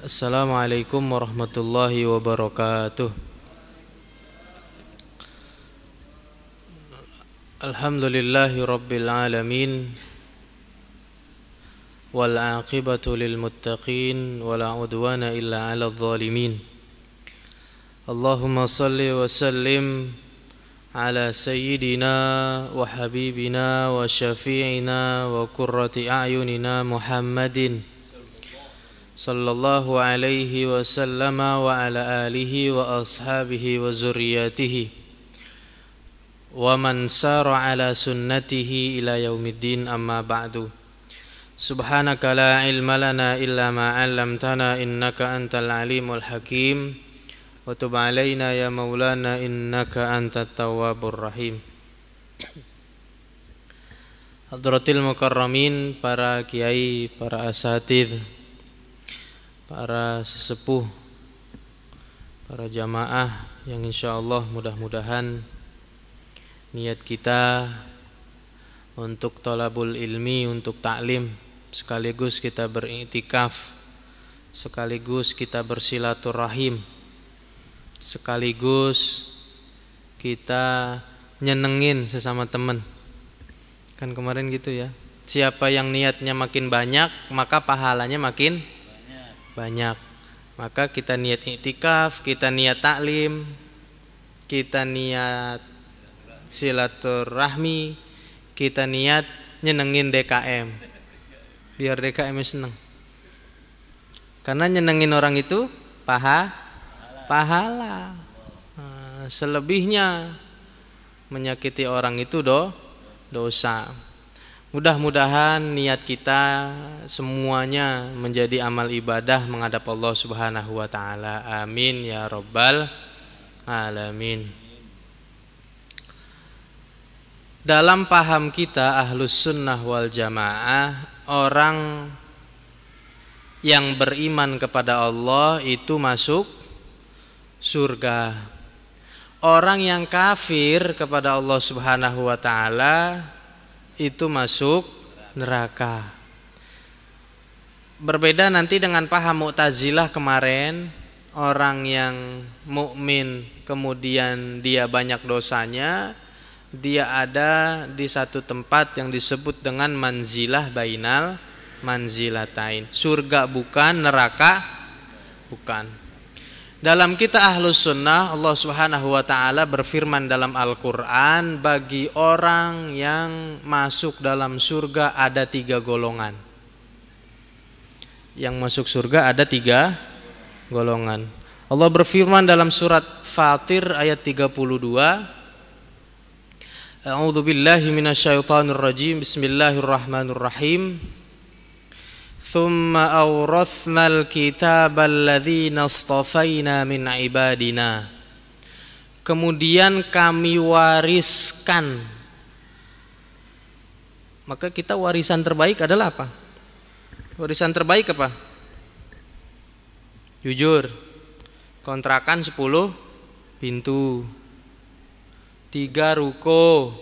Assalamualaikum warahmatullahi wabarakatuh. Alhamdulillahi rabbil alamin. Wal aqibatu lil muttaqin wala udwana illa 'alal zalimin. Allahumma salli wa sallim ala sayyidina wa habibina wa syafi'ina wa qurrati a'yunina Muhammadin sallallahu alaihi wasallam wa ala alihi wa ashabihi wa zurriyatihi wa man sara ala sunnatihi ila yaumiddin, amma ba'du. Subhanaka la ilma lana illa ma 'allamtana innaka antal alimul hakim wa tub alaina ya maulana innaka antat tawwabur rahim. Hadratil mukarramin, para kiai, para asatidz, para sesepuh, para jamaah yang insyaallah mudah-mudahan niat kita untuk thalabul ilmi, untuk taklim, sekaligus kita beriktikaf, sekaligus kita bersilaturahim, sekaligus kita nyenengin sesama teman. Kan kemarin gitu ya. Siapa yang niatnya makin banyak, maka pahalanya makin banyak. Maka kita niat iktikaf, kita niat taklim, kita niat silaturahmi, kita niat nyenengin DKM, biar DKM seneng. Karena nyenengin orang itu pahala. Selebihnya menyakiti orang itu dosa. Mudah-mudahan niat kita semuanya menjadi amal ibadah menghadap Allah Subhanahu wa taala. Amin ya rabbal alamin. Dalam paham kita Ahlus Sunnah wal Jamaah, orang yang beriman kepada Allah itu masuk surga. Orang yang kafir kepada Allah Subhanahu wa taala itu masuk neraka. Berbeda nanti dengan paham Mu'tazilah kemarin, orang yang mukmin kemudian dia banyak dosanya, dia ada di satu tempat yang disebut dengan manzilah bainal manzilatain. Surga bukan, neraka bukan. Dalam kita Ahlus Sunnah, Allah Subhanahu wa taala berfirman dalam Al-Qur'an, bagi orang yang masuk dalam surga ada 3 golongan. Yang masuk surga ada 3 golongan. Allah berfirman dalam surat Fatir ayat 32, A'udzu billahi minasyaitonir rajim. Bismillahirrahmanirrahim. Thumma awrathnal kitabal ladzina astafaina min ibadina. Kemudian kami wariskan. Maka kita warisan terbaik adalah apa? Warisan terbaik apa? Jujur. Kontrakan 10 pintu, 3 ruko.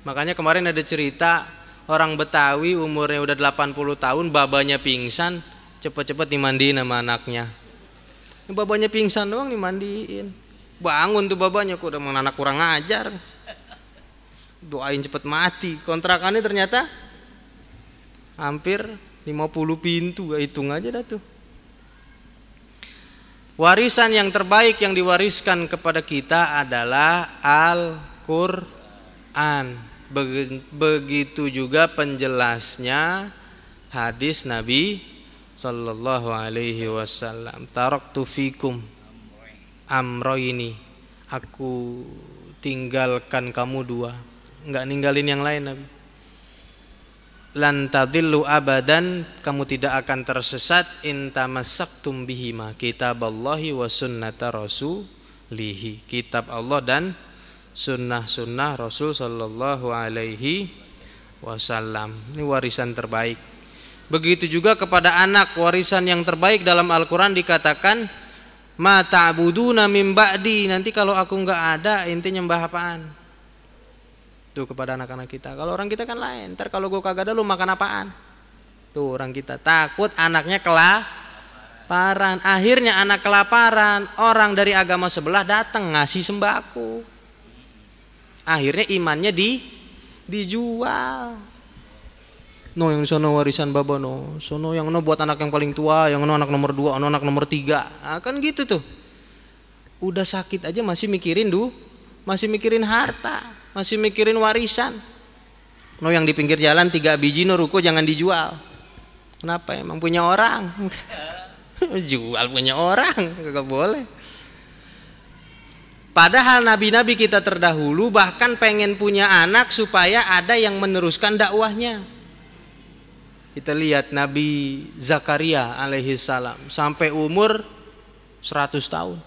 Makanya kemarin ada cerita orang Betawi umurnya udah 80 tahun, babanya pingsan, cepet-cepet dimandiin sama anaknya. Babanya pingsan doang dimandiin. Bangun tuh babanya, kok udah mau anak kurang ajar. Doain cepet mati. Kontrakannya ternyata hampir 50 pintu, hitung aja dah tuh. Warisan yang terbaik yang diwariskan kepada kita adalah Al-Qur'an. Begitu juga penjelasnya hadis Nabi sallallahu alaihi wasallam, taraktu fikum amroini, aku tinggalkan kamu 2, enggak ninggalin yang lain Nabi. Lan tadillu abadan, kamu tidak akan tersesat, in tamassaktum bihima, kitaballahi wa sunnata rasulihi, kitab Allah dan sunnah-sunnah Rasul sallallahu alaihi wasallam. Ini warisan terbaik. Begitu juga kepada anak, warisan yang terbaik dalam Al-Quran dikatakan, ma ta'buduna min ba'di, nanti kalau aku enggak ada ente nyembah apaan? Tuh kepada anak-anak kita. Kalau orang kita kan lain, ntar kalau gue kagak ada lu makan apaan? Tuh orang kita takut anaknya kelaparan. Akhirnya anak kelaparan, orang dari agama sebelah datang ngasih sembako. Akhirnya imannya dijual. No yang sono warisan baba no, sono yang no buat anak yang paling tua, yang no anak nomor 2, no anak nomor 3. Nah, kan gitu tuh. Udah sakit aja masih mikirin masih mikirin harta, masih mikirin warisan. No yang di pinggir jalan 3 biji no ruko jangan dijual. Kenapa? Emang punya orang. Jual punya orang, kagak boleh. Padahal nabi-nabi kita terdahulu bahkan pengen punya anak supaya ada yang meneruskan dakwahnya. Kita lihat Nabi Zakaria alaihissalam sampai umur 100 tahun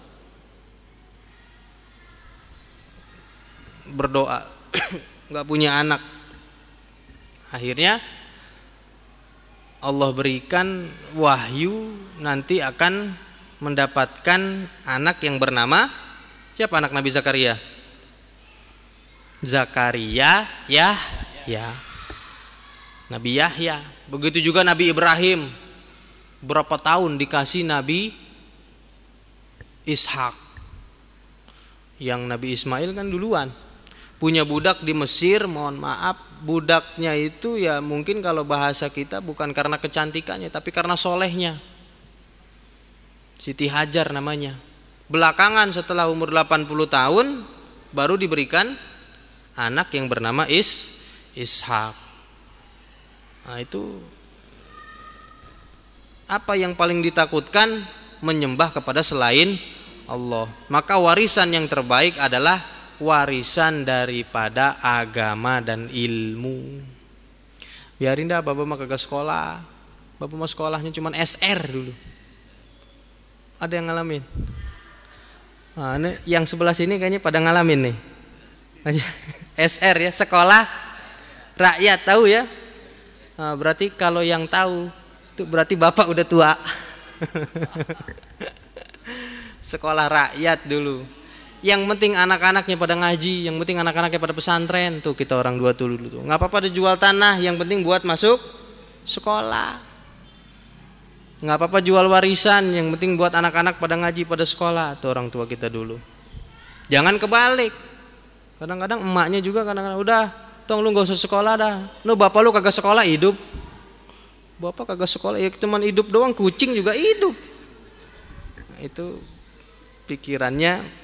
berdoa nggak punya anak. Akhirnya Allah berikan wahyu nanti akan mendapatkan anak yang bernama, siapa anak Nabi Zakaria? Zakaria Yahya, Nabi Yahya. Begitu juga Nabi Ibrahim, berapa tahun dikasih Nabi Ishak. Yang Nabi Ismail kan duluan punya budak di Mesir. Mohon maaf, budaknya itu ya mungkin kalau bahasa kita bukan karena kecantikannya tapi karena solehnya. Siti Hajar namanya. Belakangan setelah umur 80 tahun baru diberikan anak yang bernama Ishak. Nah itu apa yang paling ditakutkan? Menyembah kepada selain Allah. Maka warisan yang terbaik adalah warisan daripada agama dan ilmu. Biarin dah bapak mah kagak sekolah. Bapak mah sekolahnya cuman SR dulu. Ada yang ngalamin? Nah, ini yang sebelah sini kayaknya pada ngalamin nih. SR ya, sekolah rakyat, tahu ya? Nah, berarti kalau yang tahu itu berarti bapak udah tua. Sekolah rakyat dulu. Yang penting anak-anaknya pada ngaji, yang penting anak-anaknya pada pesantren. Tuh kita orang dua tuh dulu tuh. Nggak apa-apa ada jual tanah, yang penting buat masuk sekolah. Nggak apa-apa jual warisan, yang penting buat anak-anak pada ngaji, pada sekolah. Tuh orang tua kita dulu. Jangan kebalik. Kadang-kadang emaknya juga kadang-kadang udah, tong lu gak usah sekolah dah. Lu bapak lu kagak sekolah hidup. Bapak kagak sekolah ya cuman hidup doang, kucing juga hidup. Nah, itu pikirannya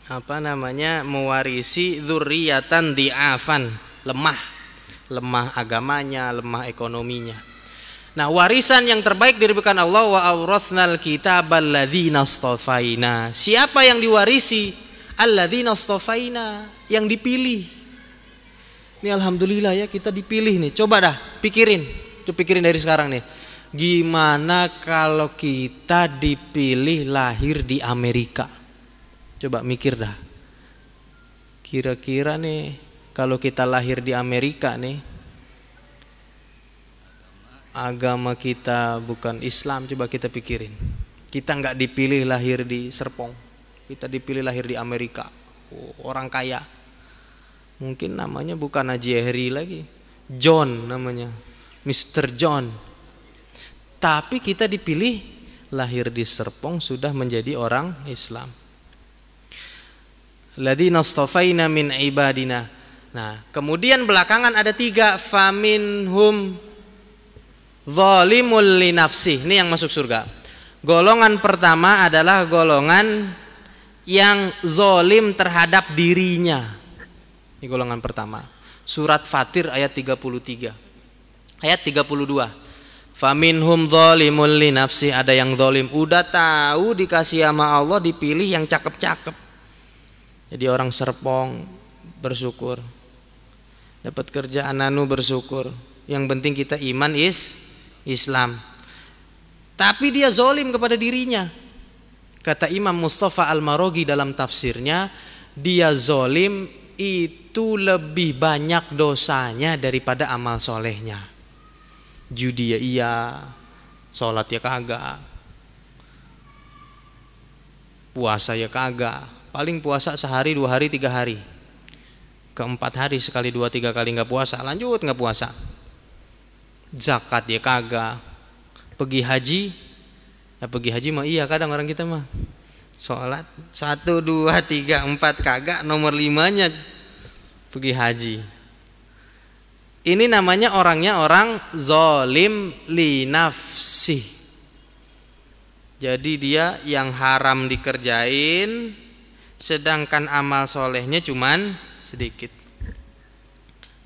apa namanya, mewarisi dzurriatan di'afan, lemah agamanya, lemah ekonominya. Nah, warisan yang terbaik diberikan Allah, wa awrathnal kitabal ladzina astafaina. Siapa yang diwarisi? Alladzina astafaina, yang dipilih. Ini alhamdulillah ya kita dipilih nih. Coba dah pikirin dari sekarang nih. Gimana kalau kita dipilih lahir di Amerika? Coba mikir dah. Kira-kira nih kalau kita lahir di Amerika nih, agama kita bukan Islam, coba kita pikirin. Kita nggak dipilih lahir di Serpong, kita dipilih lahir di Amerika. Orang kaya. Mungkin namanya bukan Haji Ehri lagi, John namanya, Mr. John. Tapi kita dipilih lahir di Serpong sudah menjadi orang Islam. Ladzina astafaina min ibadina. Nah, kemudian belakangan ada 3, faminhum zalimul li nafsih. Ini yang masuk surga. Golongan pertama adalah golongan yang zalim terhadap dirinya. Ini golongan pertama. Surat Fatir ayat 33. Ayat 32. Faminhum zalimul li nafsi, ada yang zalim, udah tahu dikasih sama Allah dipilih yang cakep-cakep. Jadi orang Serpong bersyukur. Dapat kerjaan anu bersyukur. Yang penting kita iman Islam. Tapi dia zalim kepada dirinya. Kata Imam Mustafa Al-Marogi dalam tafsirnya, dia zalim itu lebih banyak dosanya daripada amal solehnya. Judi ya iya, sholat ya kagak, puasa ya kagak. Paling puasa sehari, 2 hari, 3 hari. Ke-4 hari sekali 2-3 kali nggak puasa, lanjut nggak puasa. Zakat ya kagak. Pergi haji Ya pergi haji mah iya, kadang orang kita mah sholat 1, 2, 3, 4 kagak, nomor 5-nya pergi haji. Ini namanya orangnya orang zolim li nafsi. Jadi dia yang haram dikerjain, sedangkan amal solehnya cuman sedikit.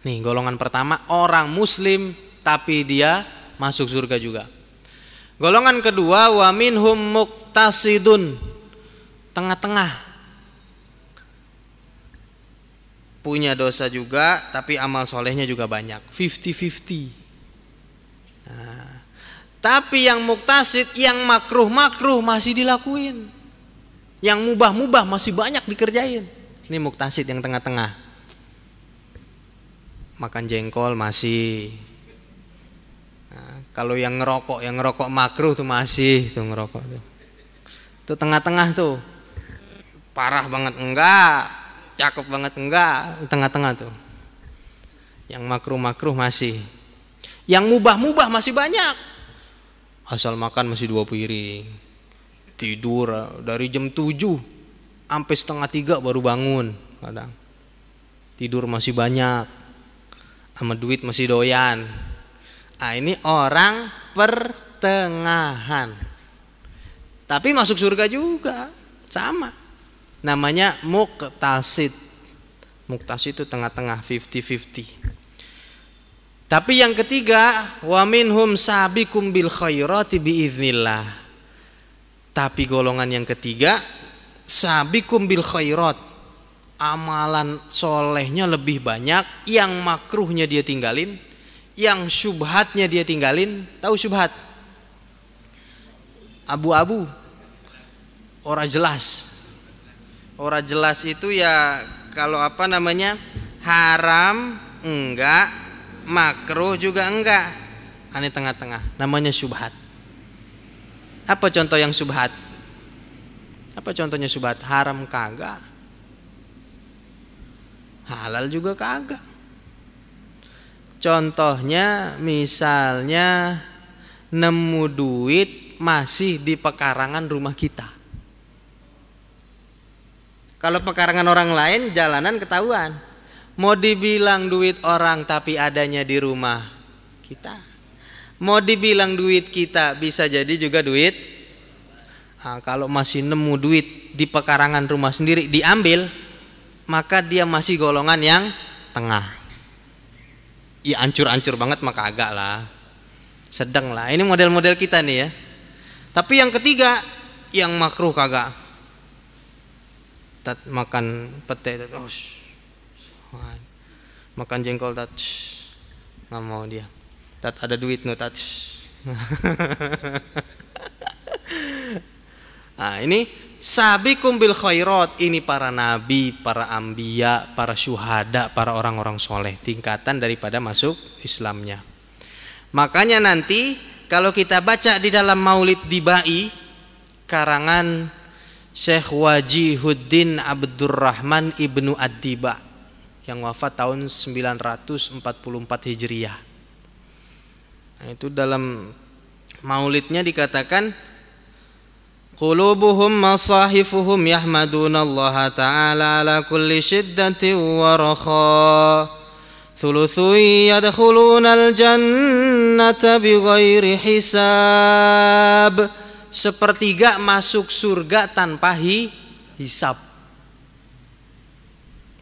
Nih golongan pertama orang muslim tapi dia masuk surga juga. Golongan kedua wa minhum muqtasidun, tengah-tengah, punya dosa juga tapi amal solehnya juga banyak, 50-50. Nah, tapi yang muktasid, yang makruh-makruh masih dilakuin, yang mubah-mubah masih banyak dikerjain. Ini muktasid yang tengah-tengah. Makan jengkol masih. Nah, kalau yang ngerokok makruh tuh masih tuh ngerokok tuh. Tuh tengah-tengah tuh. Parah banget enggak, cakep banget enggak, tengah-tengah tuh. Yang makruh-makruh masih. Yang mubah-mubah masih banyak. Asal makan masih 2 piring. Tidur dari jam 7 sampai setengah 3 baru bangun kadang. Tidur masih banyak. Sama duit masih doyan. Nah, ini orang pertengahan. Tapi masuk surga juga, sama. Namanya muqtasid. Muqtasid itu tengah-tengah, 50-50. Tapi yang ketiga, wa minhum sabiqum bil khairati biiznillah. Tapi golongan yang ketiga, sabiqum bil khairat, amalan solehnya lebih banyak, yang makruhnya dia tinggalin, yang syubhatnya dia tinggalin. Tahu syubhat? Abu-abu, ora jelas. Ora jelas itu ya kalau apa namanya, haram enggak, makruh juga enggak, aneh tengah-tengah, namanya syubhat. Apa contoh yang syubhat? Apa contohnya syubhat? Haram kagak, halal juga kagak. Contohnya misalnya nemu duit masih di pekarangan rumah kita. Kalau pekarangan orang lain jalanan ketahuan. Mau dibilang duit orang tapi adanya di rumah kita. Mau dibilang duit kita bisa jadi juga duit. Nah, kalau masih nemu duit di pekarangan rumah sendiri diambil, maka dia masih golongan yang tengah. Ya ancur-ancur banget maka agak lah, sedang lah. Ini model-model kita nih ya. Tapi yang ketiga, yang makruh kagak. Tat makan pete, makan jengkol, tat nggak mau dia. Tat ada duit no tat. Nah ini sabiqum bil khairat, ini para nabi, para anbiya, para syuhada, para orang-orang soleh, tingkatan daripada masuk Islamnya. Makanya nanti kalau kita baca di dalam Maulid Dibai karangan Syekh Wajihuddin Abdurrahman Ibnu Ad-Diba yang wafat tahun 944 Hijriah. Nah, itu dalam maulidnya dikatakan qulubuhum masahifuhum yahmadunallaha ta'ala ala kulli shiddatin wa rakha thuluthu yadkhulunal jannata bighairi hisab. Sepertiga masuk surga tanpa hisab.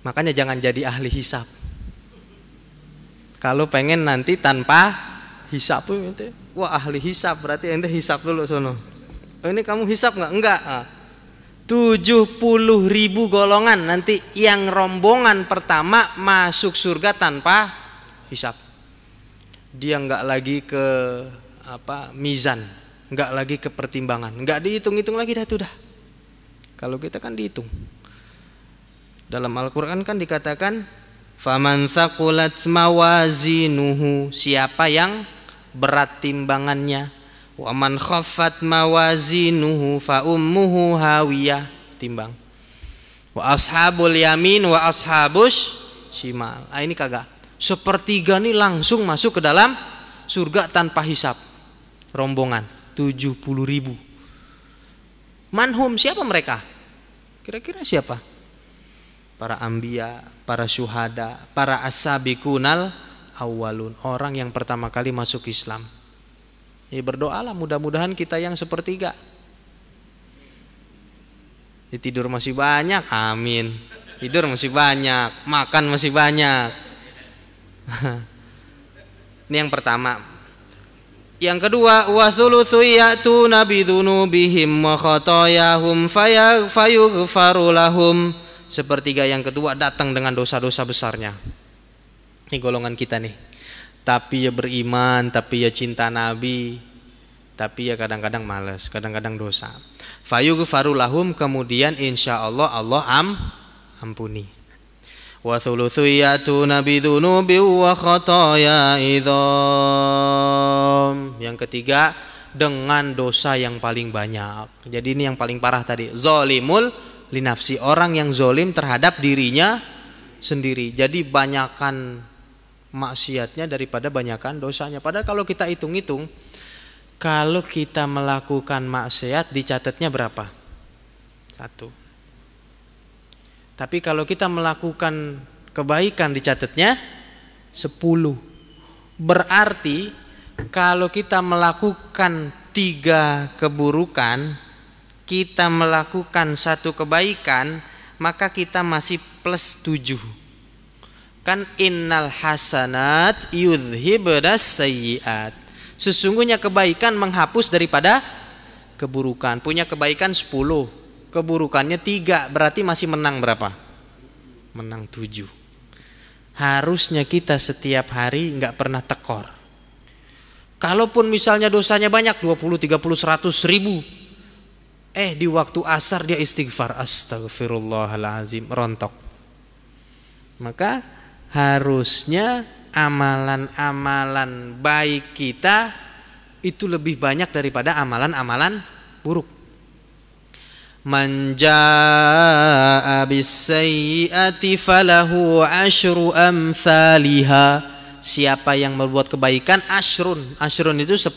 Makanya jangan jadi ahli hisab. Kalau pengen nanti tanpa hisab, wah ahli hisab berarti ente hisab dulu sono. Ini kamu hisab nggak? Enggak. 70.000 golongan nanti yang rombongan pertama masuk surga tanpa hisab. Dia nggak lagi ke mizan, nggak lagi ke pertimbangan, nggak dihitung-hitung lagi dah tuh dah. Kalau kita kan dihitung. Dalam Al-Quran kan dikatakan faman thaqulat mawazinuhu, siapa yang berat timbangannya, wa man khaffat mawazinuhu fa ummuhu hawiyah, timbang, wa ashabul yamin wa ashabus shimal. Ini kagak, sepertiga nih langsung masuk ke dalam surga tanpa hisab, rombongan 70.000. Manhum, siapa mereka? Kira-kira siapa? Para anbiya, para syuhada, para as-sabiqunal awwalun, orang yang pertama kali masuk Islam. Ya berdoalah mudah-mudahan kita yang sepertiga. Tidur masih banyak, amin. Tidur masih banyak, makan masih banyak. Ini yang pertama. Yang kedua, wa thulutsu ya'tuna bidunubihim wa khotoyahum fayughfaru lahum. Sepertiga yang kedua datang dengan dosa-dosa besarnya. Ini golongan kita nih. Tapi ya beriman, tapi ya cinta Nabi, tapi ya kadang-kadang malas, kadang-kadang dosa. Fayughfaru lahum, kemudian insya Allah ampuni. Wa thulutsu ya'tuna bidunubi wa khotoya idham. Yang ketiga, dengan dosa yang paling banyak. Jadi ini yang paling parah tadi, zalimul linafsi, orang yang zalim terhadap dirinya sendiri. Jadi banyakan maksiatnya daripada banyakan dosanya. Padahal kalau kita hitung-hitung, kalau kita melakukan maksiat dicatatnya berapa? 1. Tapi kalau kita melakukan kebaikan dicatatnya 10. Berarti kalau kita melakukan 3 keburukan, kita melakukan 1 kebaikan, maka kita masih plus 7. Kan innal hasanat yudhhibunas sayyiat. Sesungguhnya kebaikan menghapus daripada keburukan. Punya kebaikan 10, keburukannya 3, berarti masih menang berapa? Menang 7. Harusnya kita setiap hari nggak pernah tekor. Kalaupun misalnya dosanya banyak 20, 30, 100, 1000, di waktu asar dia istighfar, astagfirullahalazim, rontok. Maka harusnya amalan-amalan baik kita itu lebih banyak daripada amalan-amalan buruk. Man jaa'a bis-sayyi'ati falahu asyru amsalihha. Siapa yang berbuat kebaikan, asyrun itu 10.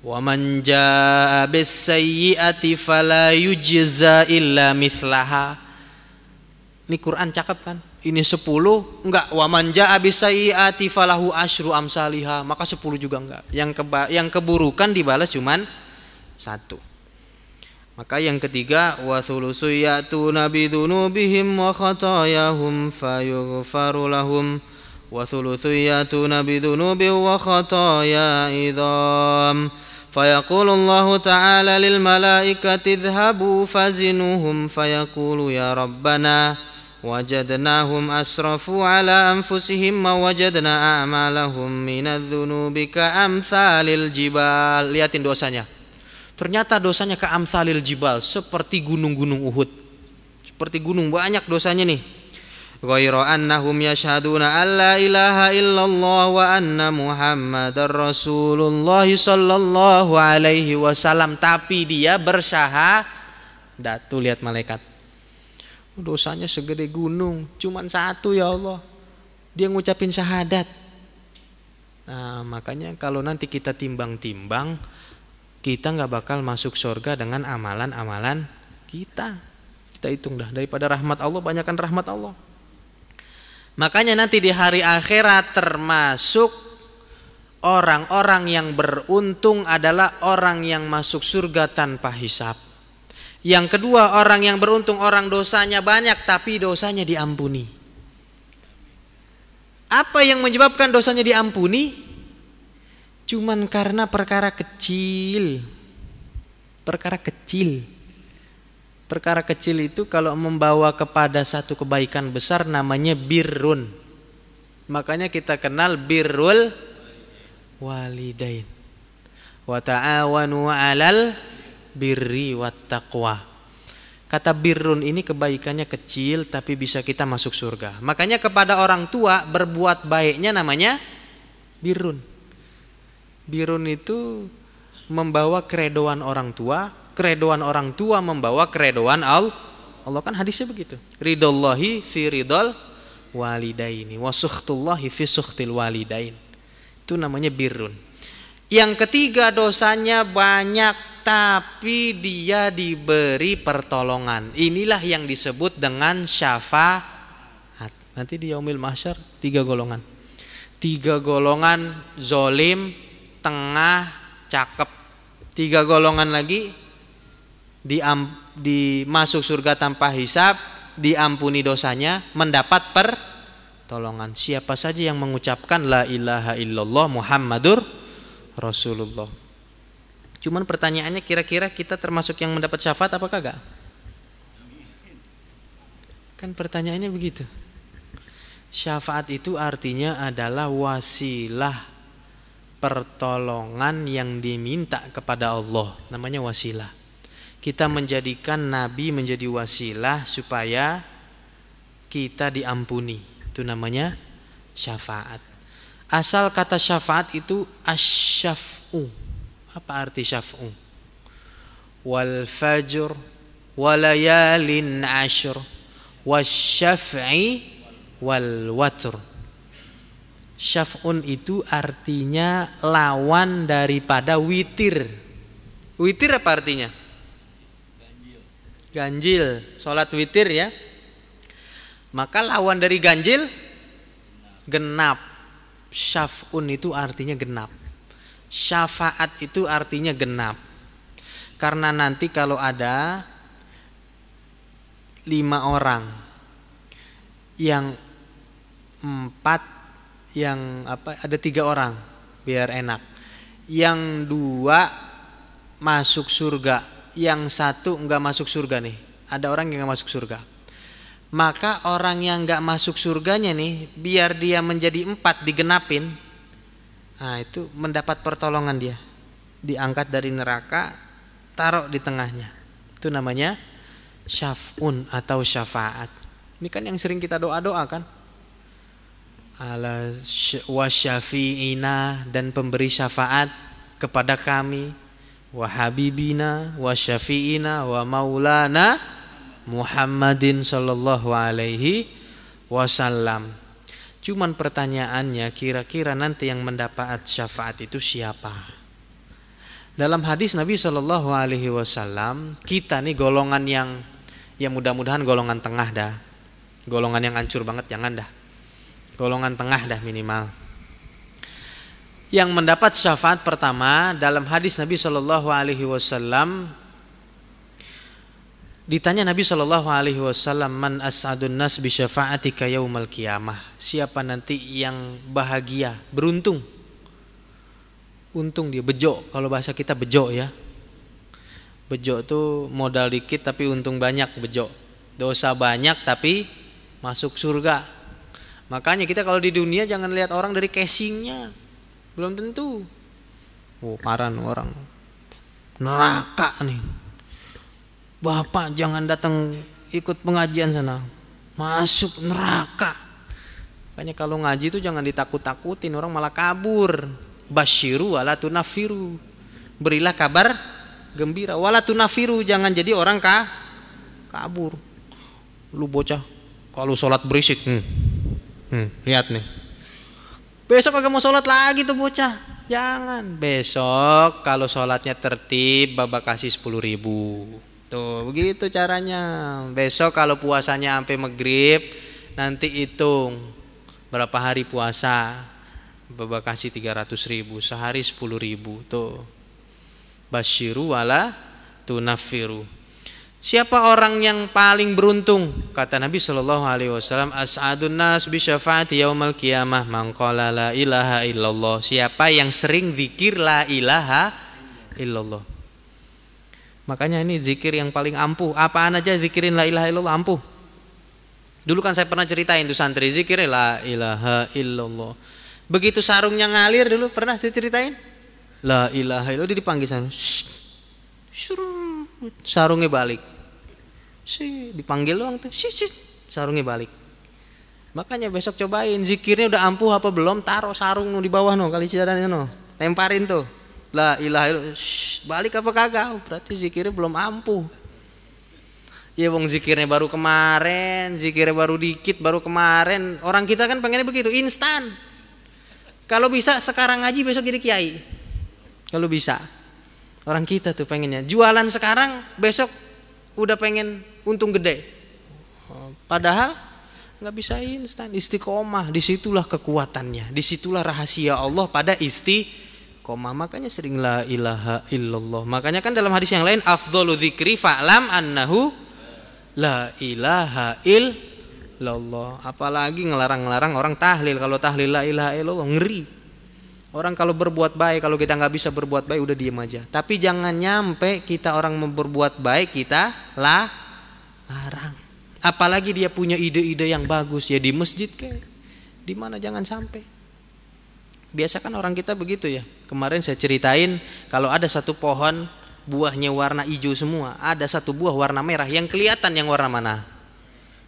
Wa man jaa'a bis-sayyi'ati fala yujza illa mithlaha. Ini Quran cakep kan? Ini 10 enggak, wa man jaa'a bis-sayyi'ati falahu asyru amsalihha, maka 10 juga enggak. Yang keburukan dibalas cuman 1. Maka yang ketiga, wa thulutsu ya'tuna bidunubihim wa khotoyahum fayughfaru lahum. Wa thulutsu ya'tuna bidunubi wa khotoya idham. Fayaqulu Allah ta'ala lil malaikati idhhabu fazinuhum fayaqulu ya Rabbana wajadnahum asrafu ala anfusihim wa wajadna a'malahum minadh-dhunubi ka'amthalil jibal. Lihatin dosanya. Ternyata dosanya ka'amthalil jibal, seperti gunung-gunung Uhud. Seperti gunung, banyak dosanya nih. Ghairu annahum yashhaduna alla ilaha illallah wa anna Muhammadar Rasulullah sallallahu alaihi wasallam, tapi dia bersyahadat. Tuh lihat malaikat. Dosanya segede gunung, cuman 1 ya Allah. Dia ngucapin syahadat. Nah, makanya kalau nanti kita timbang-timbang, kita nggak bakal masuk surga dengan amalan-amalan kita. Kita hitung dah, daripada rahmat Allah, banyakkan rahmat Allah. Makanya nanti di hari akhirat termasuk orang-orang yang beruntung adalah orang yang masuk surga tanpa hisab. Yang kedua, orang yang beruntung orang dosanya banyak tapi dosanya diampuni. Apa yang menyebabkan dosanya diampuni? Cuman karena perkara kecil. Perkara kecil. Perkara kecil itu kalau membawa kepada satu kebaikan besar namanya birrun. Makanya kita kenal birrul walidain. Wa ta'awanu 'alal birri wat taqwa. Kata birrun ini kebaikannya kecil tapi bisa kita masuk surga. Makanya kepada orang tua berbuat baiknya namanya birrun. Birrun itu membawa keredoan orang tua, keredoan orang tua membawa keredoan Allah. Allah kan hadisnya begitu. Ridallahi fi ridal walidaini wa sukhtullahi fi sukhtil walidain. Itu namanya birrun. Yang ketiga, dosanya banyak tapi dia diberi pertolongan. Inilah yang disebut dengan syafaat. Nanti di yaumil mahsyar 3 golongan. 3 golongan zolim, tengah, cakep. 3 golongan lagi masuk surga tanpa hisab, diampuni dosanya, mendapat pertolongan. Siapa saja yang mengucapkan la ilaha illallah Muhammadur Rasulullah. Cuman pertanyaannya, kira-kira kita termasuk yang mendapat syafaat apa kagak? Kan pertanyaannya begitu. Syafaat itu artinya adalah wasilah pertolongan yang diminta kepada Allah. Namanya wasilah. Kita menjadikan Nabi menjadi wasilah supaya kita diampuni. Itu namanya syafaat. Asal kata syafaat itu asyaf'u. Apa arti syaf'u? Wal fajr walayalin ashr wasyaf'i wal watr. Syaf'un itu artinya lawan daripada witir. Witir apa artinya? Ganjil. Salat witir ya. Maka lawan dari ganjil genap. Syaf'un itu artinya genap. Syafaat itu artinya genap. Karena nanti kalau ada 5 orang, yang 4, yang ada 3 orang, biar enak. Yang 2 masuk surga, yang 1 enggak masuk surga nih. Ada orang yang enggak masuk surga. Maka orang yang enggak masuk surganya nih, biar dia menjadi 4 digenapin. Nah, itu mendapat pertolongan dia. Diangkat dari neraka, taruh di tengahnya. Itu namanya syaf'un atau syafaat. Ini kan yang sering kita doa-doa kan? Ala wasyafi'ina, dan pemberi syafaat kepada kami, wa habibina wa syafi'ina wa maulana Muhammadin sallallahu alaihi wasallam. Cuman pertanyaannya, kira-kira nanti yang mendapat syafaat itu siapa? Dalam hadis Nabi sallallahu alaihi wasallam, kita nih golongan yang ya mudah-mudahan golongan tengah dah. Golongan yang hancur banget jangan dah. Golongan tengah dah minimal. Yang mendapat syafaat pertama dalam hadis Nabi sallallahu alaihi wasallam, ditanya Nabi sallallahu alaihi wasallam, man as'adun nas bi syafa'atika yaumal qiyamah. Siapa nanti yang bahagia, beruntung? Untung dia, bejo. Kalau bahasa kita bejo ya. Bejo tuh modal dikit tapi untung banyak, bejo. Dosa banyak tapi masuk surga. Makanya kita kalau di dunia jangan lihat orang dari casingnya. Belum tentu. Oh, parah orang. Neraka nih. Bapak jangan datang ikut pengajian sana, masuk neraka. Makanya kalau ngaji itu jangan ditakut-takutin, orang malah kabur. Basyiru wala tunafiru, berilah kabar gembira. Wala tunafiru, jangan jadi orang kabur. Lu bocah kalau sholat berisik, lihat nih, besok kagak mau sholat lagi tuh bocah. Jangan, besok kalau sholatnya tertib, Bapak kasih 10.000. Tuh, begitu caranya. Besok kalau puasanya sampai maghrib, nanti hitung berapa hari puasa. Bapak kasih 300.000, sehari 10.000. Tuh. Basyiru wala tunafiru. Siapa orang yang paling beruntung? Kata Nabi sallallahu alaihi wasallam, as'adun nas bi syafaati yaumal qiyamah man qala la ilaha illallah. Siapa yang sering zikir la ilaha illallah. Makanya ini zikir yang paling ampuh. Apaan aja zikirin la ilaha illallah ampuh. Dulu kan saya pernah ceritain tuh santri zikirnya la ilaha illallah. Begitu sarungnya ngalir dulu pernah saya ceritain. La ilaha illallah, dia dipanggil sana. Sarungnya balik. Dipanggil doang tuh. Sarungnya balik. Makanya besok cobain zikirnya udah ampuh apa belum, taruh sarung di bawah kali cidarannya temparin tuh. La ilaha illallah, balik apa kagak? Berarti zikirnya belum ampuh. Ya wong zikirnya baru kemarin, zikirnya baru dikit, baru kemarin. Orang kita kan pengennya begitu, instan. Kalau bisa sekarang ngaji besok jadi kiai. Kalau bisa. Orang kita tuh pengennya jualan sekarang, besok udah pengen untung gede. Padahal nggak bisa instan. Istiqomah, disitulah kekuatannya, disitulah rahasia Allah pada istiqomah. Makanya sering la ilaha illallah. Makanya kan dalam hadis yang lain, afdhalu dzikri fa'lam annahu la ilaha illallah. Apalagi ngelarang-larang orang tahlil. Kalau tahlil la ilaha illallah ngeri. Orang kalau berbuat baik, kalau kita nggak bisa berbuat baik udah diem aja. Tapi jangan nyampe kita orang mau berbuat baik kita larang. Apalagi dia punya ide-ide yang bagus, ya di masjid kayak di mana jangan sampai. Biasa kan orang kita begitu ya. Kemarin saya ceritain kalau ada satu pohon buahnya warna hijau semua, ada satu buah warna merah, yang kelihatan yang warna mana?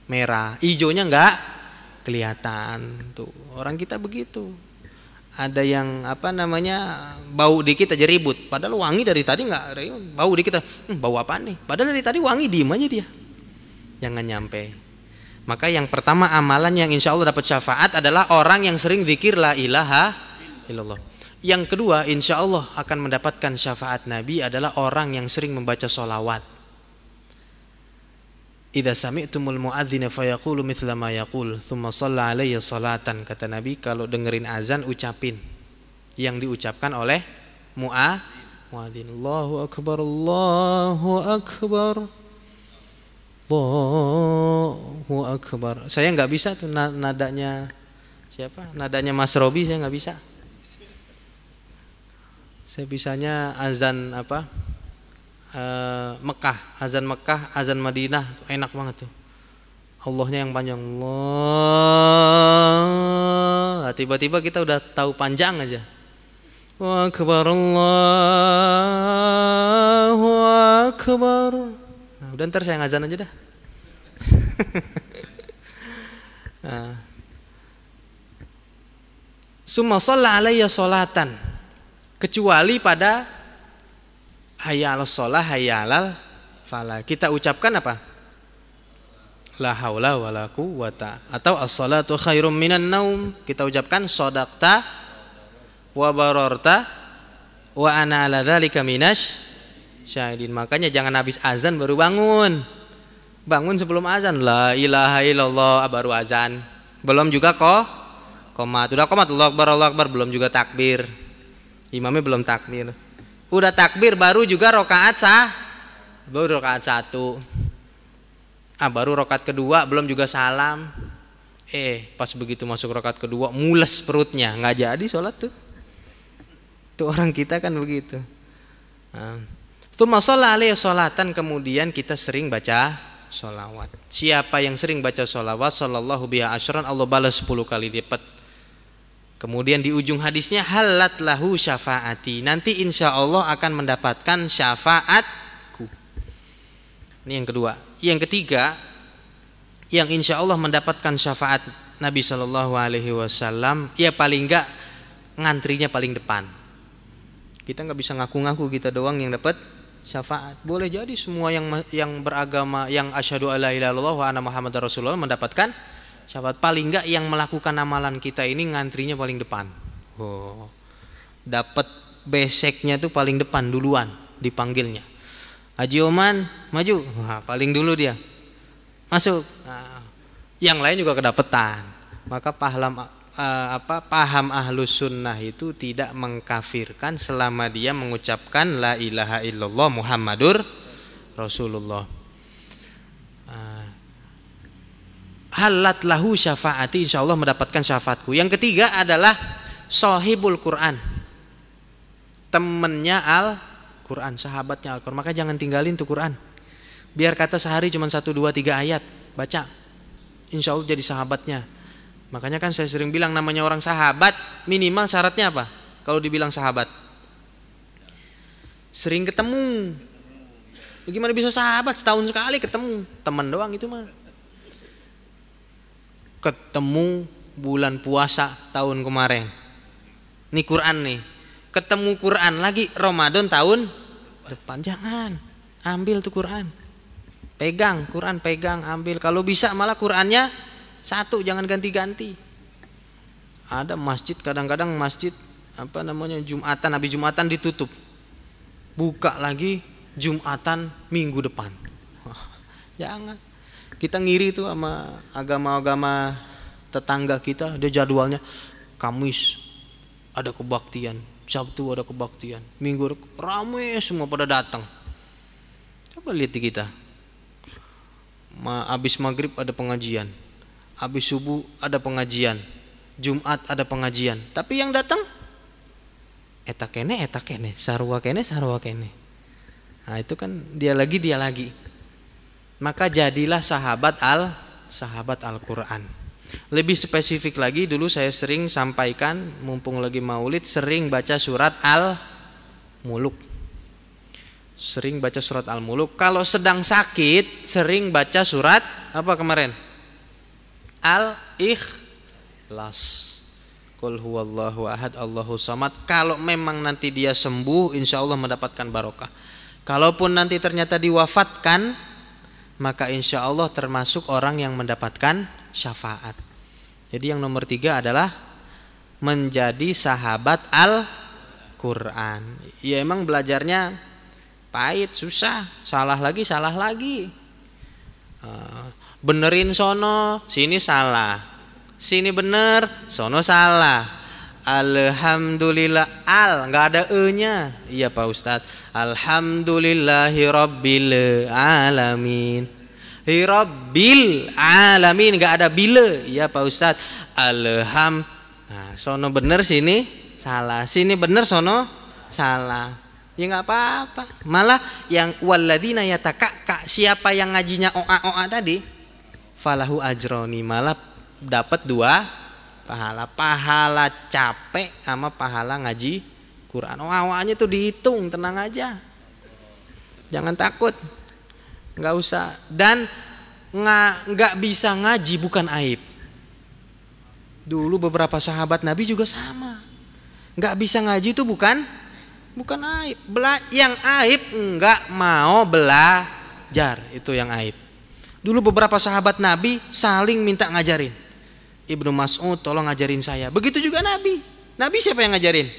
Merah, hijaunya nggak kelihatan. Tuh orang kita begitu. Ada yang bau dikit aja ribut, padahal wangi dari tadi nggak, bau dikit, bau apa nih? Padahal dari tadi wangi, diem aja dia. Jangan nyampe. Maka yang pertama amalan yang insya Allah dapat syafaat adalah orang yang sering zikir la ilaha illallah. Yang kedua insya Allah akan mendapatkan syafaat Nabi adalah orang yang sering membaca sholawat. Idza sami'tumul muadzina fayaqulu mithla ma yaqul tsumma shalla alayya salatan, kata Nabi, kalau dengerin azan ucapin yang diucapkan oleh muadzin. Allahu akbar, Allahu akbar, Allahu akbar. Saya nggak bisa tuh nadanya siapa? Nadanya Mas Robi saya nggak bisa. Saya bisanya azan Mekah, azan Mekah, azan Madinah, enak banget tuh. Allahnya yang panjang. Allah. Tiba-tiba kita udah tahu panjang aja. Allahu akbar, Allahu akbar. Nah, udah ntar saya ngazan aja dah. Nah. Summa shalla alayya sholatan, kecuali pada hayya 'alas shalah, hayya 'alal falah. Kita ucapkan apa? La haula wala quwwata, atau as-salatu khairum minan naum. Kita ucapkan shadaqta wa bararta wa ana 'ala dzalika minasy syahidin. Makanya jangan habis azan baru bangun. Bangun sebelum azan, la ilaha illallah, baru azan. Belum juga qomat. Udah qomat, Allahu akbar, belum juga takbir. Imamnya belum takbir. Udah takbir baru juga baru rakaat 1. Baru rakaat kedua belum juga salam. Pas begitu masuk rakaat kedua mules perutnya, nggak jadi sholat tuh. Tuh orang kita kan begitu. Tsumma shalla alaihi sholatan, kemudian kita sering baca sholawat. Siapa yang sering baca sholawat, sallallahu biha asyran, Allah balas 10 kali lipat. Kemudian di ujung hadisnya halat lahu syafaati, nanti insya Allah akan mendapatkan syafaatku. Ini yang kedua. Yang ketiga, yang insya Allah mendapatkan syafaat Nabi Shallallahu Alaihi Wasallam, ya paling enggak ngantrinya paling depan. Kita nggak bisa ngaku-ngaku kita doang yang dapat syafaat. Boleh jadi semua yang beragama, yang asyhadu alla ilaha illallah wa anna muhammadar rasulullah mendapatkan syafaat. Paling enggak yang melakukan amalan kita ini ngantrinya paling depan. Dapat beseknya tuh paling depan duluan dipanggilnya. Haji Oman maju, paling dulu dia masuk. Yang lain juga kedapetan. Maka paham ahlus sunnah itu tidak mengkafirkan selama dia mengucapkan la ilaha illallah Muhammadur Rasulullah. Halat lahu syafaati, insyaallah mendapatkan syafaatku. Yang ketiga adalah sahibul Quran, temennya Al-Quran, sahabatnya Al-Quran. Maka jangan tinggalin tuh Quran. Biar kata sehari cuma 1, 2, 3 ayat baca, insya Allah jadi sahabatnya. Makanya kan saya sering bilang namanya orang sahabat minimal syaratnya apa? Kalau dibilang sahabat, sering ketemu. Bagaimana bisa sahabat? Setahun sekali ketemu, teman doang itu mah. Ketemu bulan puasa tahun kemarin, nih Quran nih, ketemu Quran lagi Ramadan tahun depan. Jangan ambil tuh Quran, pegang Quran, pegang, ambil. Kalau bisa malah Qurannya satu, jangan ganti-ganti. Ada masjid kadang-kadang masjid Jumatan, habis Jumatan ditutup. buka lagi Jumatan minggu depan. Jangan. Kita ngiri tuh sama agama-agama tetangga kita, dia jadwalnya Kamis ada kebaktian, Sabtu ada kebaktian, Minggu rame semua pada datang. Coba lihat di kita. Habis maghrib ada pengajian, habis subuh ada pengajian, Jumat ada pengajian. Tapi yang datang eta kene, sarua kene. Nah itu kan dia lagi. Maka jadilah sahabat Al-Quran. Lebih spesifik lagi, dulu saya sering sampaikan, mumpung lagi maulid, sering baca surat Al-Muluk. Kalau sedang sakit, sering baca surat apa kemarin? Al-Ikhlas. Qul huwallahu ahad Allahu samad. Kalau memang nanti dia sembuh, insya Allah mendapatkan barokah. Kalaupun nanti ternyata diwafatkan, maka insya Allah termasuk orang yang mendapatkan syafaat. Jadi yang nomor 3 adalah menjadi sahabat Al-Quran. Ya emang belajarnya pahit, susah, salah lagi. Benerin sono, sini salah, sini bener, sono salah. Alhamdulillah, nggak ada e-nya. Iya Pak Ustadz. Alhamdulillahirabbil alamin. Rabbil alamin, nggak ada bila. Iya Pak Ustadz. Nah, sono bener, sini salah, sini bener, sono salah. Ya nggak apa-apa. Malah yang walladzina yatakakka, siapa yang ngajinya oa tadi, falahu ajroni, malah dapat 2 pahala capek sama pahala ngaji Quran. Oa-oanya tuh dihitung, tenang aja. Jangan takut. Nggak usah. Dan nggak bisa ngaji bukan aib. Dulu beberapa sahabat Nabi juga sama. Nggak bisa ngaji itu bukan aib. Yang aib nggak mau belajar, itu yang aib. Dulu beberapa sahabat Nabi saling minta ngajarin. Ibnu Mas'ud, tolong ngajarin saya. Begitu juga Nabi. Nabi siapa yang ngajarin?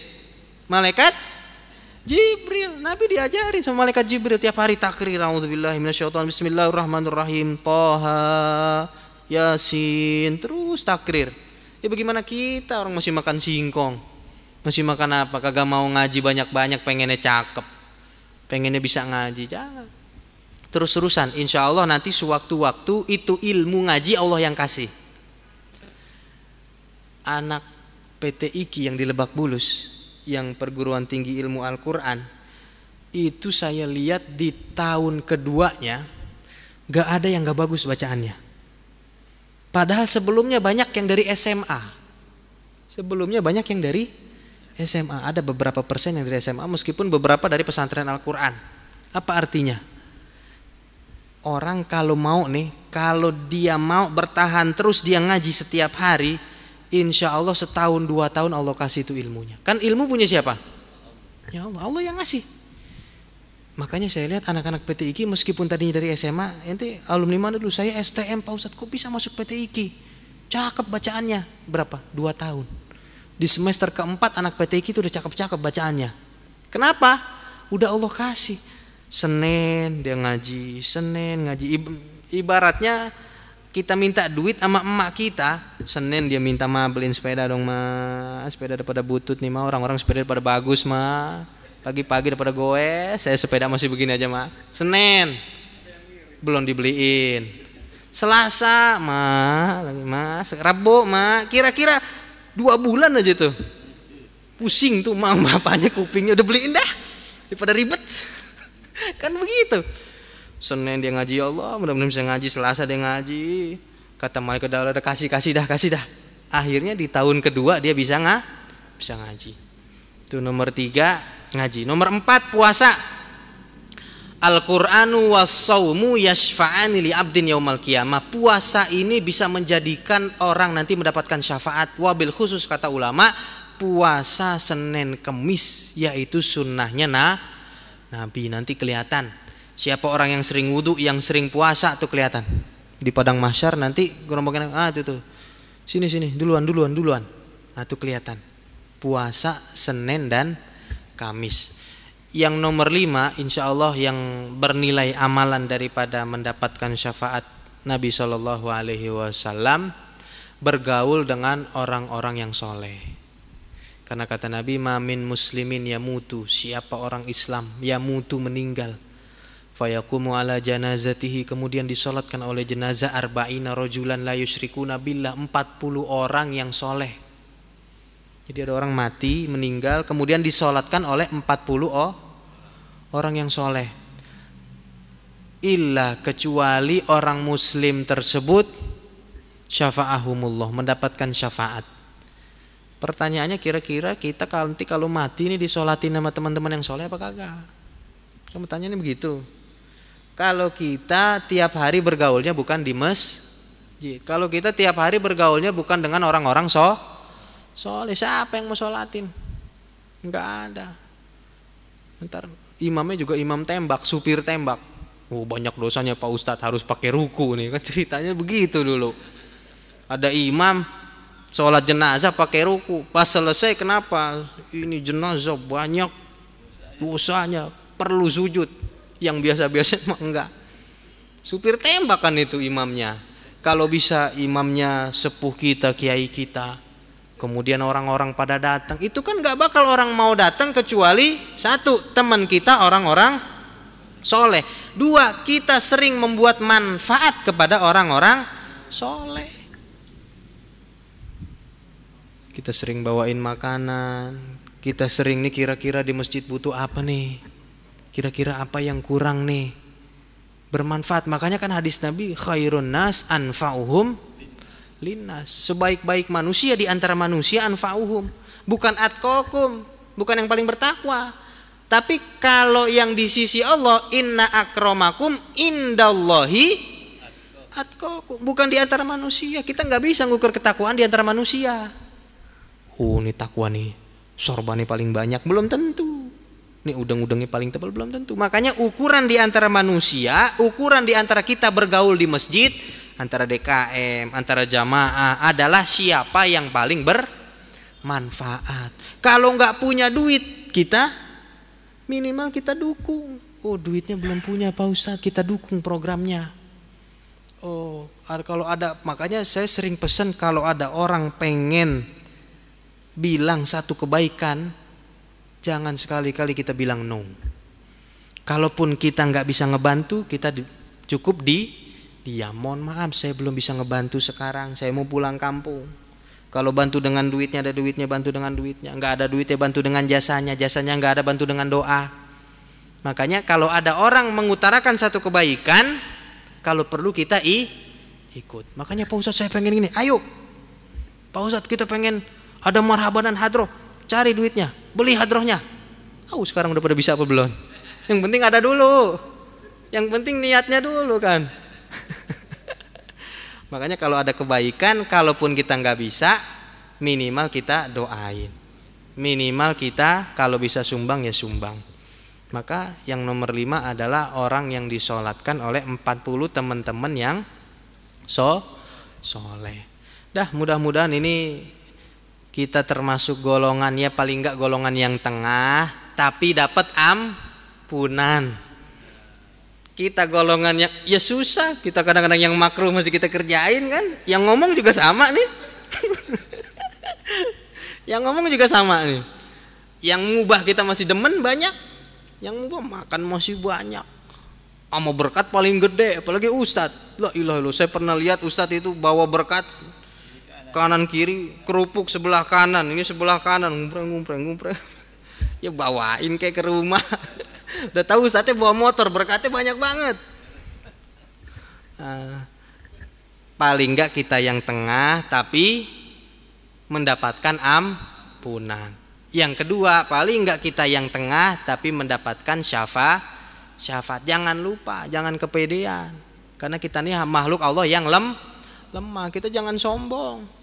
Malaikat Jibril. Nabi diajarin sama malaikat Jibril tiap hari takrir. A'udzubillahi minasyaitonir bismillahirrahmanirrahim. Toha, Yasin, terus takrir. Ya bagaimana kita, orang masih makan singkong, masih makan apa, kagak mau ngaji banyak-banyak, pengennya cakep, pengennya bisa ngaji. Jangan. Terus-terusan, insya Allah nanti sewaktu-waktu itu ilmu ngaji Allah yang kasih. Anak PT IKI yang di Lebak Bulus, yang perguruan tinggi ilmu Al-Quran, itu saya lihat di tahun keduanya gak ada yang gak bagus bacaannya. Padahal sebelumnya banyak yang dari SMA. Ada beberapa persen yang dari SMA, meskipun beberapa dari pesantren Al-Quran. Apa artinya? Orang kalau dia mau bertahan terus dia ngaji setiap hari, insya Allah setahun 2 tahun Allah kasih itu ilmunya. Kan ilmu punya siapa? Ya Allah yang ngasih. Makanya saya lihat anak-anak PT IKI meskipun tadinya dari SMA, ente alumni mana dulu? Saya STM Pak Ustadz, kok bisa masuk PT IKI? Cakep bacaannya. Berapa? 2 tahun. Di semester keempat anak PT IKI itu udah cakep-cakep bacaannya. Kenapa? Udah Allah kasih. Senin dia ngaji, Ibaratnya kita minta duit sama emak kita, Senin dia minta beliin sepeda dong sepeda daripada butut nih orang-orang sepeda daripada bagus pagi-pagi daripada goes, saya sepeda masih begini aja Senin belum dibeliin, Selasa Rabu kira-kira 2 bulan aja tuh pusing tuh bapaknya kupingnya udah beliin dah daripada ribet. Kan begitu. Senin dia ngaji, ya Allah mudah-mudahan bisa ngaji. Selasa dia ngaji, kata malaikat udah kasih dah. Akhirnya di tahun kedua dia bisa ngaji. Itu nomor 3 ngaji. Nomor 4 puasa. Al-Qur'anu was-shaumu yashfa'ani li 'abdin yaumal qiyamah. Puasa ini bisa menjadikan orang nanti mendapatkan syafaat. Wabil khusus kata ulama, puasa Senin Kemis yaitu sunnahnya Nabi. Nanti kelihatan siapa orang yang sering wudhu, yang sering puasa tuh kelihatan di padang mahsyar. Nanti gerombolan tuh sini duluan. Nah tuh kelihatan puasa Senin dan Kamis. Yang nomor 5 insya Allah yang bernilai amalan daripada mendapatkan syafaat Nabi Shallallahu Alaihi Wasallam, bergaul dengan orang-orang yang soleh. Karena kata Nabi, mamin muslimin yamutu, siapa orang Islam yamutu meninggal, fayakumu ala janazatihi, kemudian disolatkan oleh jenazah arba'ina rojulan la yusyrikuna billah, 40 orang yang soleh. Jadi ada orang mati meninggal kemudian disolatkan oleh 40 orang yang soleh. Illa, kecuali orang muslim tersebut syafa'ahumullah, mendapatkan syafaat. Pertanyaannya, kira-kira kita nanti kalau mati ini disolatin sama teman-teman yang soleh apa kagak? Kamu tanya ini begitu. Kalau kita tiap hari bergaulnya bukan di masjid, kalau kita tiap hari bergaulnya bukan dengan orang-orang soleh, siapa yang mau sholatin? Enggak ada. Ntar imamnya juga imam tembak, supir tembak. Oh, banyak dosanya Pak Ustadz, harus pakai ruku nih, kan ceritanya begitu dulu. Ada imam sholat jenazah pakai ruku, pas selesai kenapa? Ini jenazah banyak dosanya, perlu sujud. Yang biasa-biasa emang enggak. Supir tembak kan itu imamnya. Kalau bisa imamnya sepuh kita, kiai kita, kemudian orang-orang pada datang, itu kan enggak bakal orang mau datang kecuali satu, teman kita orang-orang soleh. Dua, kita sering membuat manfaat kepada orang-orang soleh. Kita sering bawain makanan, kita sering nih kira-kira di masjid butuh apa nih, kira-kira apa yang kurang nih, bermanfaat. Makanya kan hadis Nabi, khairun nas anfa'uhum linnas, sebaik-baik manusia di antara manusia anfa'uhum, bukan atqakum, bukan yang paling bertakwa. Tapi kalau yang di sisi Allah, inna akramakum indallahi atqakum, bukan di antara manusia. Kita nggak bisa ngukur ketakwaan di antara manusia. Oh, ini takwa nih, sorbannya paling banyak, belum tentu. Ini udang-udangnya paling tebal, belum tentu. Makanya ukuran di antara manusia, ukuran di antara kita bergaul di masjid, antara DKM, antara jamaah, adalah siapa yang paling bermanfaat. Kalau nggak punya duit, kita minimal kita dukung. Oh, duitnya belum punya Pak Ustadz, kita dukung programnya. Oh, kalau ada, makanya saya sering pesan kalau ada orang pengen bilang satu kebaikan, jangan sekali-kali kita bilang no. Kalaupun kita nggak bisa ngebantu, kita cukup diam. Mohon maaf, saya belum bisa ngebantu sekarang, saya mau pulang kampung. Kalau bantu dengan duitnya, ada duitnya, bantu dengan duitnya. Nggak ada duitnya, bantu dengan jasanya. Jasanya nggak ada, bantu dengan doa. Makanya kalau ada orang mengutarakan satu kebaikan, kalau perlu kita ikut. Makanya Pak Ustadz saya pengen gini, ayo Pak Ustadz kita pengen ada marhaban dan hadroh, cari duitnya, beli hadrohnya. Sekarang udah pada bisa apa belum? Yang penting ada dulu, yang penting niatnya dulu kan. Makanya kalau ada kebaikan, kalaupun kita nggak bisa, minimal kita doain. Minimal kita kalau bisa sumbang ya sumbang. Maka yang nomor 5 adalah orang yang disolatkan oleh 40 teman-teman yang soleh. Dah, mudah-mudahan ini kita termasuk golongannya, paling nggak golongan yang tengah, tapi dapat ampunan. Kita golongannya ya susah, kita kadang-kadang yang makruh masih kita kerjain kan, yang ngomong juga sama nih. Yang ngomong juga sama nih. Yang ngubah kita masih demen banyak, yang ngubah makan masih banyak. Sama berkat paling gede, apalagi ustadz. La ilaha illallah, saya pernah lihat ustadz itu bawa berkat kanan kiri, kerupuk sebelah kanan, ini sebelah kanan, ngumpreng. Ya bawain kayak ke rumah. Udah tahu ustadznya bawa motor, berkatnya banyak banget. Paling enggak kita yang tengah tapi mendapatkan ampunan. Yang kedua, paling enggak kita yang tengah tapi mendapatkan syafaat. Jangan lupa, jangan kepedean. Karena kita ini makhluk Allah yang lemah. Kita jangan sombong.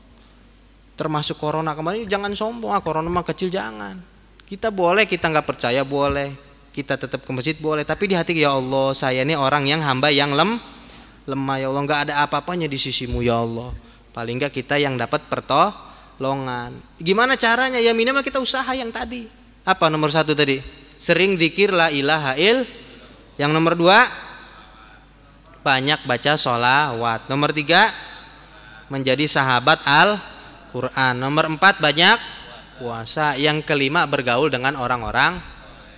Termasuk corona kemarin, jangan sombong. Corona mah kecil, jangan. Kita boleh, kita nggak percaya boleh. Kita tetap ke masjid boleh, tapi di hati, ya Allah, saya ini orang yang hamba yang lemah ya Allah, nggak ada apa-apanya di sisimu ya Allah. Paling nggak kita yang dapat pertolongan. Gimana caranya? Ya minimal kita usaha yang tadi. Apa nomor 1 tadi? Sering zikir la ilaha il. Yang nomor 2, banyak baca sholawat. Nomor 3, menjadi sahabat Al-Quran. Nomor 4, banyak puasa. Yang kelima, bergaul dengan orang-orang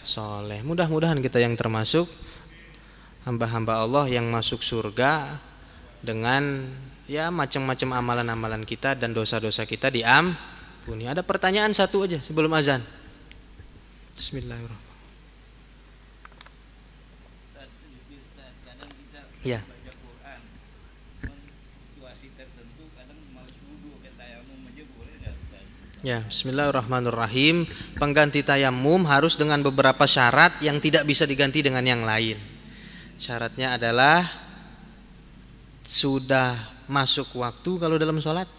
soleh. Mudah-mudahan kita yang termasuk hamba-hamba Allah yang masuk surga dengan ya macam-macam amalan-amalan kita dan dosa-dosa kita diampuni. Ada pertanyaan satu aja sebelum azan. Bismillahirrahmanirrahim. Ya. Ya, bismillahirrahmanirrahim. Pengganti tayamum harus dengan beberapa syarat yang tidak bisa diganti dengan yang lain. Syaratnya adalah sudah masuk waktu kalau dalam sholat.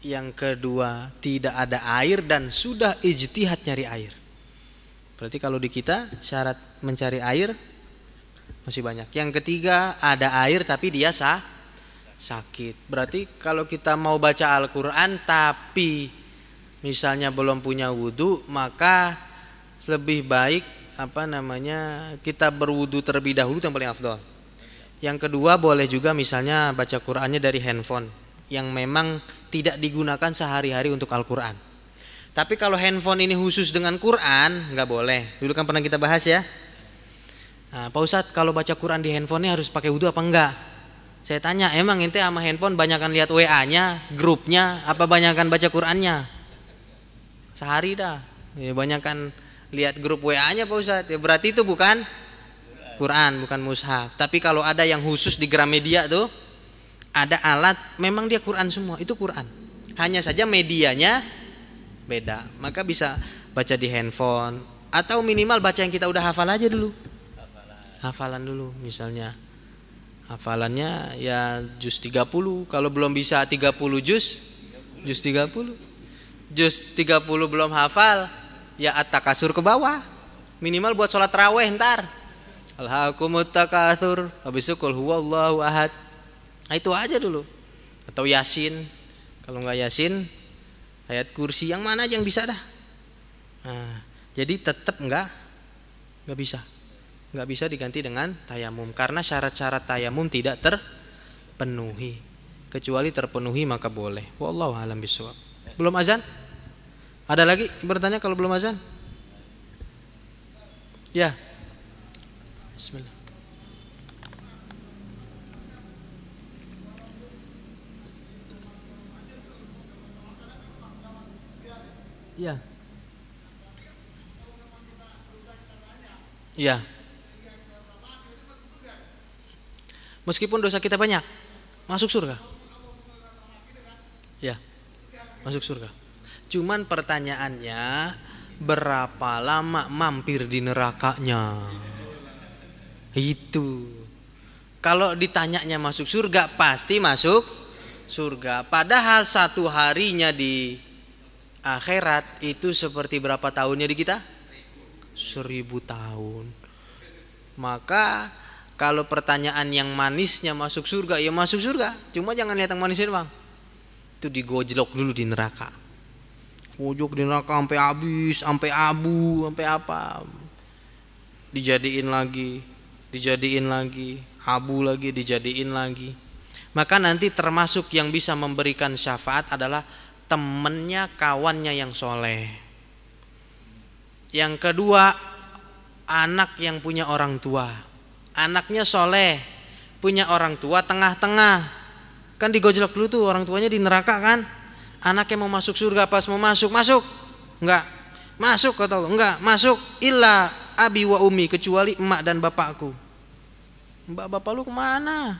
Yang kedua, tidak ada air dan sudah ijtihad nyari air. Berarti kalau di kita syarat mencari air masih banyak. Yang ketiga, ada air tapi dia sakit. Berarti kalau kita mau baca Al-Quran tapi misalnya belum punya wudhu, maka lebih baik kita berwudhu terlebih dahulu, yang paling afdol. Yang kedua, boleh juga misalnya baca Qurannya dari handphone yang memang tidak digunakan sehari-hari untuk Al-Quran. Tapi kalau handphone ini khusus dengan Quran, nggak boleh. Dulu kan pernah kita bahas ya. Nah, Pak Ustadz, kalau baca Quran di handphonenya harus pakai wudhu apa enggak? Saya tanya, emang ente sama handphone banyakan lihat WA-nya, grupnya, apa banyakan baca Qurannya? Sehari dah, ya banyakan lihat grup WA-nya Pak Ustadz. Ya berarti itu bukan Quran, bukan mushaf. Tapi kalau ada yang khusus di Gramedia tuh, ada alat, memang dia Quran semua, itu Quran. Hanya saja medianya beda. Maka bisa baca di handphone atau minimal baca yang kita udah hafal aja dulu. Hafalan dulu misalnya. Hafalannya ya juz 30, kalau belum bisa 30 juz 30. Juz 30 belum hafal, ya at-takasur ke bawah. Minimal buat sholat raweh ntar. Alhaakumut takatsur, habis itu qul huwallahu ahad. Nah, itu aja dulu. Atau Yasin. Kalau enggak Yasin, ayat kursi, yang mana aja yang bisa dah. Nah, jadi tetap enggak bisa. Enggak bisa diganti dengan tayamum karena syarat-syarat tayamum tidak terpenuhi. Kecuali terpenuhi maka boleh. Wallahu a'lam bishawab. Belum azan? Ada lagi bertanya kalau belum azan? Ya. Bismillah. Ya. Ya. Meskipun dosa kita banyak, masuk surga. Ya. Masuk surga. Cuman pertanyaannya, berapa lama mampir di nerakanya? Itu. Kalau ditanyanya masuk surga, pasti masuk surga. Padahal satu harinya di akhirat itu seperti berapa tahunnya di kita? 1000 tahun. Maka kalau pertanyaan yang manisnya masuk surga, ya masuk surga. Cuma jangan lihat yang manisnya bang. Itu digojlok dulu di neraka. Pojok di neraka sampai habis, sampai abu, sampai apa. Dijadiin lagi, abu lagi, dijadiin lagi. Maka nanti termasuk yang bisa memberikan syafaat adalah temennya, kawannya yang soleh. Yang kedua, anak yang punya orang tua. Anaknya soleh, punya orang tua tengah-tengah. Kan digojlok dulu tuh orang tuanya di neraka kan. Anaknya mau masuk surga, pas mau masuk, enggak. Masuk kata Allah, enggak, masuk illa abi wa umi, kecuali emak dan bapakku. Mbak bapak lu kemana?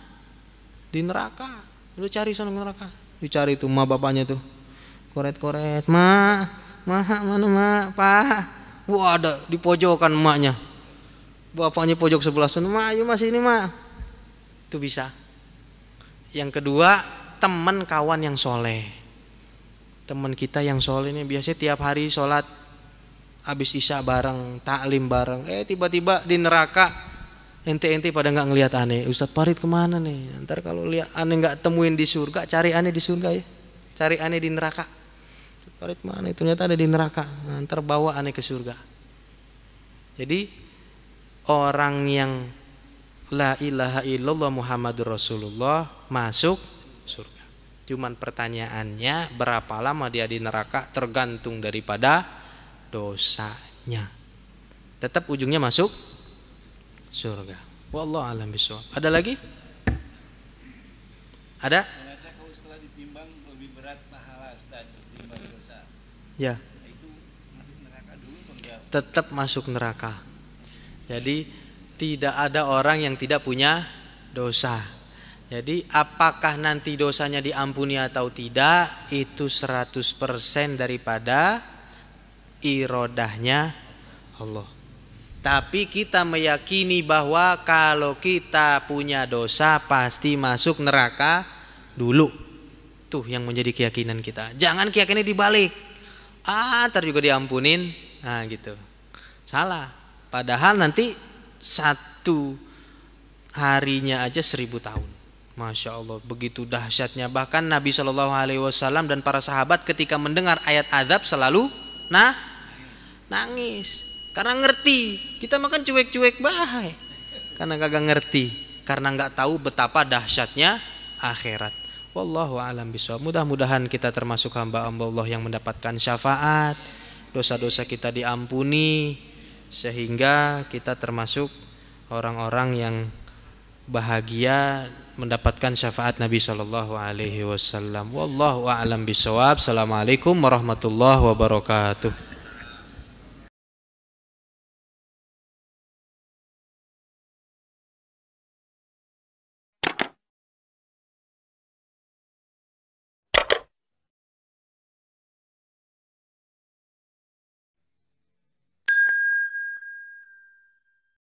Di neraka. Lu cari sana neraka. Dicari tuh emak bapaknya tuh. Koret-koret, mak, mana mak, pak. Wah, ada di pojokan emaknya. Bapaknya pojok sebelah sana, mak, ayo masih ini mak. Itu bisa. Yang kedua, teman kawan yang soleh. Teman kita yang soleh ini biasanya tiap hari sholat habis isya bareng, taklim bareng. Tiba-tiba di neraka, ente pada nggak ngelihat aneh. Ustadz Farid kemana nih? Ntar kalau lihat aneh nggak temuin di surga, cari aneh di surga ya. Cari aneh di neraka. Ustadz Farid mana? Ternyata ada di neraka. Ntar bawa aneh ke surga. Jadi orang yang la ilaha illallah Muhammadur Rasulullah masuk surga. Cuman pertanyaannya berapa lama dia di neraka tergantung daripada dosanya. Tetap ujungnya masuk surga. Wallahu a'lam bishawab. Ada lagi? Ada? Kalau setelah ditimbang lebih berat pahala Ustaz ditimbang dosa. Ya. Itu masuk neraka dulu atau enggak? Tetap masuk neraka. Jadi tidak ada orang yang tidak punya dosa. Jadi apakah nanti dosanya diampuni atau tidak, itu 100% daripada irodahnya Allah. Tapi kita meyakini bahwa kalau kita punya dosa pasti masuk neraka dulu. Tuh yang menjadi keyakinan kita. Jangan keyakinan dibalik. Ntar juga diampunin. Nah gitu. Salah. Padahal nanti satu harinya aja 1000 tahun. Masya Allah, begitu dahsyatnya. Bahkan Nabi SAW dan para sahabat ketika mendengar ayat azab selalu nangis. Karena ngerti. Kita makan cuek-cuek bahaya. Karena kagak ngerti. Karena nggak tahu betapa dahsyatnya akhirat. Wallahu a'lam bishawab. Mudah-mudahan kita termasuk hamba-hamba Allah yang mendapatkan syafaat. Dosa-dosa kita diampuni. Sehingga kita termasuk orang-orang yang bahagia mendapatkan syafaat Nabi sallallahu alaihi wasallam. Wallahu a'lam bishawab. Assalamualaikum warahmatullahi wabarakatuh.